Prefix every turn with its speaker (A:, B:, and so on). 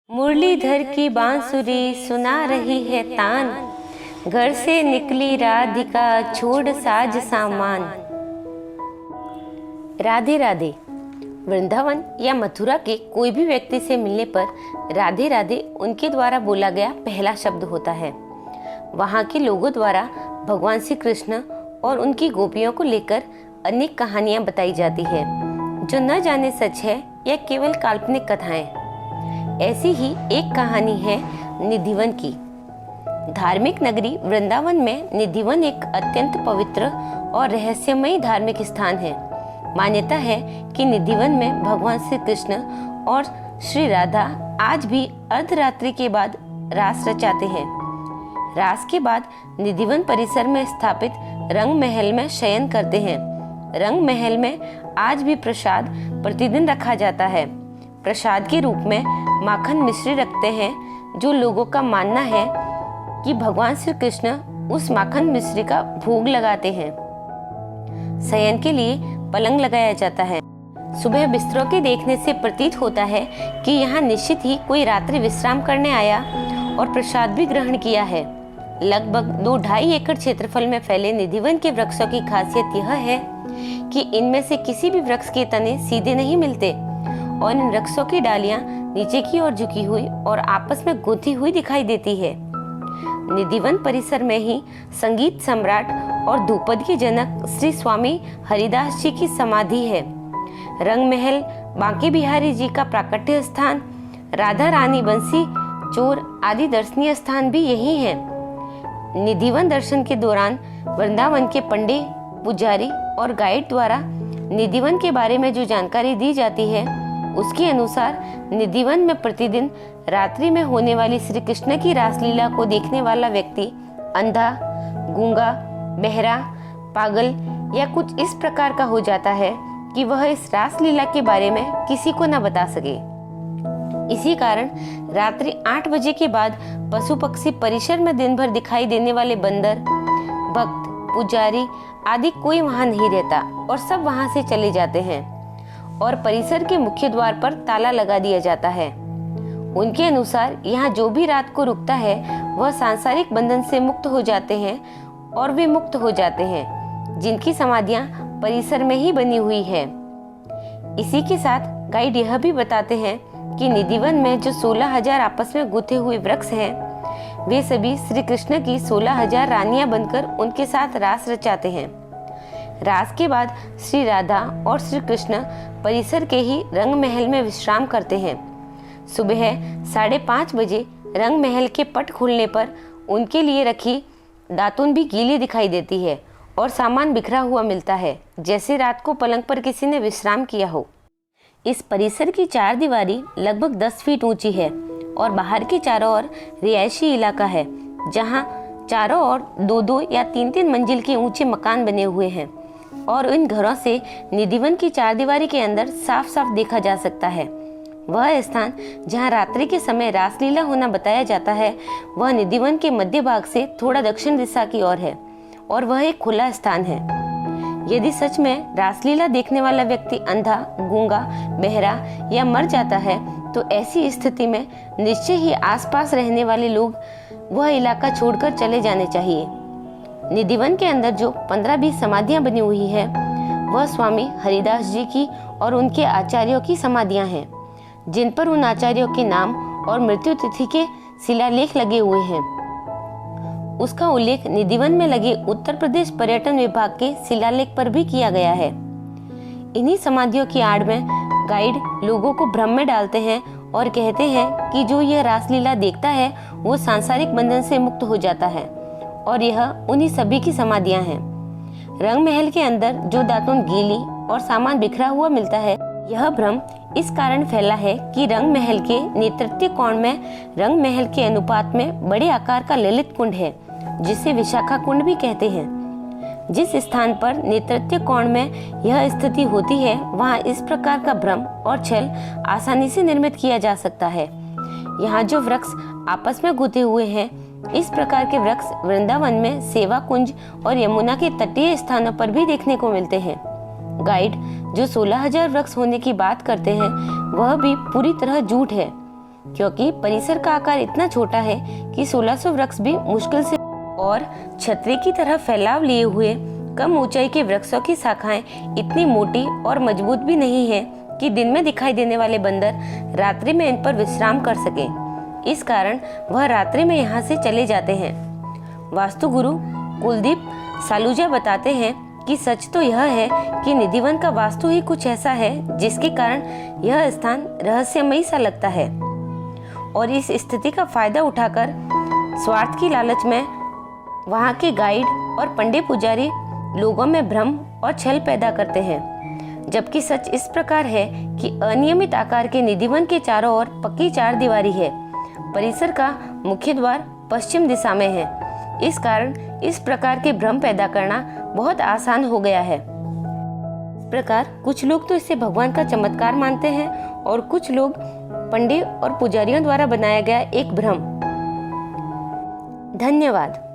A: मुरलीधर की बांसुरी सुना रही है तान, घर से निकली राधिका छोड़ साज सामान। राधे राधे। वृंदावन या मथुरा के कोई भी व्यक्ति से मिलने पर राधे राधे उनके द्वारा बोला गया पहला शब्द होता है। वहाँ के लोगों द्वारा भगवान श्री कृष्ण और उनकी गोपियों को लेकर अनेक कहानियां बताई जाती है, जो न जाने सच है या केवल काल्पनिक कथाएं। ऐसी ही एक कहानी है निधिवन की। धार्मिक नगरी वृंदावन में निधिवन एक अत्यंत पवित्र और रहस्यमयी धार्मिक स्थान है। मान्यता है कि निधिवन में भगवान श्री कृष्ण और श्री राधा आज भी अर्धरात्रि के बाद रास रचाते हैं। रास के बाद निधिवन परिसर में स्थापित रंग महल में शयन करते हैं। रंग महल में आज भी प्रसाद प्रतिदिन रखा जाता है। प्रसाद के रूप में माखन मिश्री रखते हैं, जो लोगों का मानना है कि भगवान श्री कृष्ण उस माखन मिश्री का भोग लगाते हैं। शयन के लिए पलंग लगाया जाता है। सुबह बिस्तरों के देखने से प्रतीत होता है कि यहाँ निश्चित ही कोई रात्रि विश्राम करने आया और प्रसाद भी ग्रहण किया है। लगभग 2-2.5 एकड़ क्षेत्रफल में फैले निधिवन के वृक्षों की खासियत यह है कि इनमें से किसी भी वृक्ष के तने सीधे नहीं मिलते और इन वृक्षों की डालियां नीचे की ओर झुकी हुई और आपस में गुंथी हुई दिखाई देती है। निधिवन परिसर में ही संगीत सम्राट और ध्रुपद के जनक श्री स्वामी हरिदास जी की समाधि है। रंग महल, बांके बिहारी जी का प्राकट्य स्थान, राधा रानी, बंसी चोर आदि दर्शनीय स्थान भी यही हैं। निधिवन दर्शन के दौरान वृंदावन के पंडित, पुजारी और गाइड द्वारा निधिवन के बारे में जो जानकारी दी जाती है, उसके अनुसार निधिवन में प्रतिदिन रात्रि में होने वाली श्री कृष्ण की रासलीला को देखने वाला व्यक्ति अंधा, गूंगा, बहरा, पागल या कुछ इस प्रकार का हो जाता है कि वह इस रासलीला के बारे में किसी को न बता सके। इसी कारण रात्रि 8 बजे के बाद पशु पक्षी परिसर में दिन भर दिखाई देने वाले बंदर, भक्त, पुजारी आदि कोई वहां नहीं रहता और सब वहां से चले जाते हैं और परिसर के मुख्य द्वार पर ताला लगा दिया जाता है। उनके अनुसार यहाँ जो भी रात को रुकता है वह सांसारिक बंधन से मुक्त हो जाते हैं और वे मुक्त हो जाते हैं जिनकी समाधियां परिसर में ही बनी हुई है। इसी के साथ गाइड यह भी बताते हैं कि निधिवन में जो 16,000 आपस में गुथे हुए वृक्ष हैं, वे सभी श्री कृष्ण की 16,000 रानियां बनकर उनके साथ रास रचाते हैं। रास के बाद श्री राधा और श्री कृष्ण परिसर के ही रंग महल में विश्राम करते हैं। सुबह 5:30 बजे रंग महल के पट खुलने पर उनके लिए रखी दातुन भी गीली दिखाई देती है और सामान बिखरा हुआ मिलता है, जैसे रात को पलंग पर किसी ने विश्राम किया हो। इस परिसर की 4 दीवारी लगभग 10 फीट ऊंची है और बाहर के चारों ओर रिहायशी इलाका है, जहां चारों ओर 2-2 या 3-3 मंजिल के ऊंचे मकान बने हुए हैं और इन घरों से निधिवन की 4 दीवारी के अंदर साफ साफ देखा जा सकता है। वह स्थान जहां रात्रि के समय रासलीला होना बताया जाता है, वह निधिवन के मध्य भाग से थोड़ा दक्षिण दिशा की ओर है और वह एक खुला स्थान है। यदि सच में रासलीला देखने वाला व्यक्ति अंधा, गूंगा, बहरा या मर जाता है, तो ऐसी स्थिति में निश्चय ही आसपास रहने वाले लोग वह इलाका छोड़कर चले जाने चाहिए। निधिवन के अंदर जो 15-20 समाधियां बनी हुई है, वह स्वामी हरिदास जी की और उनके आचार्यों की समाधियां हैं, जिन पर उन आचार्यों के नाम और मृत्यु तिथि के शिलालेख लगे हुए हैं। उसका उल्लेख निधिवन में लगे उत्तर प्रदेश पर्यटन विभाग के शिलालेख पर भी किया गया है। इन्हीं समाधियों की आड़ में गाइड लोगों को भ्रम में डालते हैं और कहते हैं कि जो यह रासलीला देखता है वो सांसारिक बंधन से मुक्त हो जाता है और यह उन्हीं सभी की समाधियां हैं। रंग महल के अंदर जो दातुन गीली और सामान बिखरा हुआ मिलता है, यह भ्रम इस कारण फैला है कि रंग महल के नेतृत्व कोण में रंग महल के अनुपात में बड़े आकार का ललित कुंड है, जिसे विशाखा कुंड भी कहते हैं। जिस स्थान पर नेतृत्व कोण में यह स्थिति होती है, वहाँ इस प्रकार का भ्रम और छल आसानी से निर्मित किया जा सकता है। यहाँ जो वृक्ष आपस में गुथे हुए हैं, इस प्रकार के वृक्ष वृंदावन में सेवा कुंज और यमुना के तटीय स्थानों पर भी देखने को मिलते हैं। गाइड जो 16,000 वृक्ष होने की बात करते हैं, वह भी पूरी तरह झूठ है। क्योंकि परिसर का आकार इतना छोटा है कि 1600 वृक्ष भी मुश्किल से, और छतरी की तरह फैलाव लिए हुए कम ऊंचाई के वृक्षों की शाखाएं इतनी मोटी और मजबूत भी नहीं है कि दिन में दिखाई देने वाले बंदर रात्रि में इन पर विश्राम कर सके। इस कारण वह रात्रि में यहाँ से चले जाते हैं। वास्तु गुरु कुलदीप सालूजा बताते हैं कि सच तो यह है कि निधिवन का वास्तु ही कुछ ऐसा है जिसके कारण यह स्थान रहस्यमयी सा लगता है, और इस स्थिति का फायदा उठाकर स्वार्थ की लालच में वहाँ के गाइड और पंडित पुजारी लोगों में भ्रम और छल पैदा करते हैं। जबकि सच इस प्रकार है कि अनियमित आकार के निधिवन के चारों ओर पक्की चारदीवारी है। परिसर का मुख्य द्वार पश्चिम दिशा में है। इस कारण इस प्रकार के भ्रम पैदा करना बहुत आसान हो गया है। इस प्रकार कुछ लोग तो इसे भगवान का चमत्कार मानते हैं और कुछ लोग पंडित और पुजारियों द्वारा बनाया गया एक भ्रम। धन्यवाद।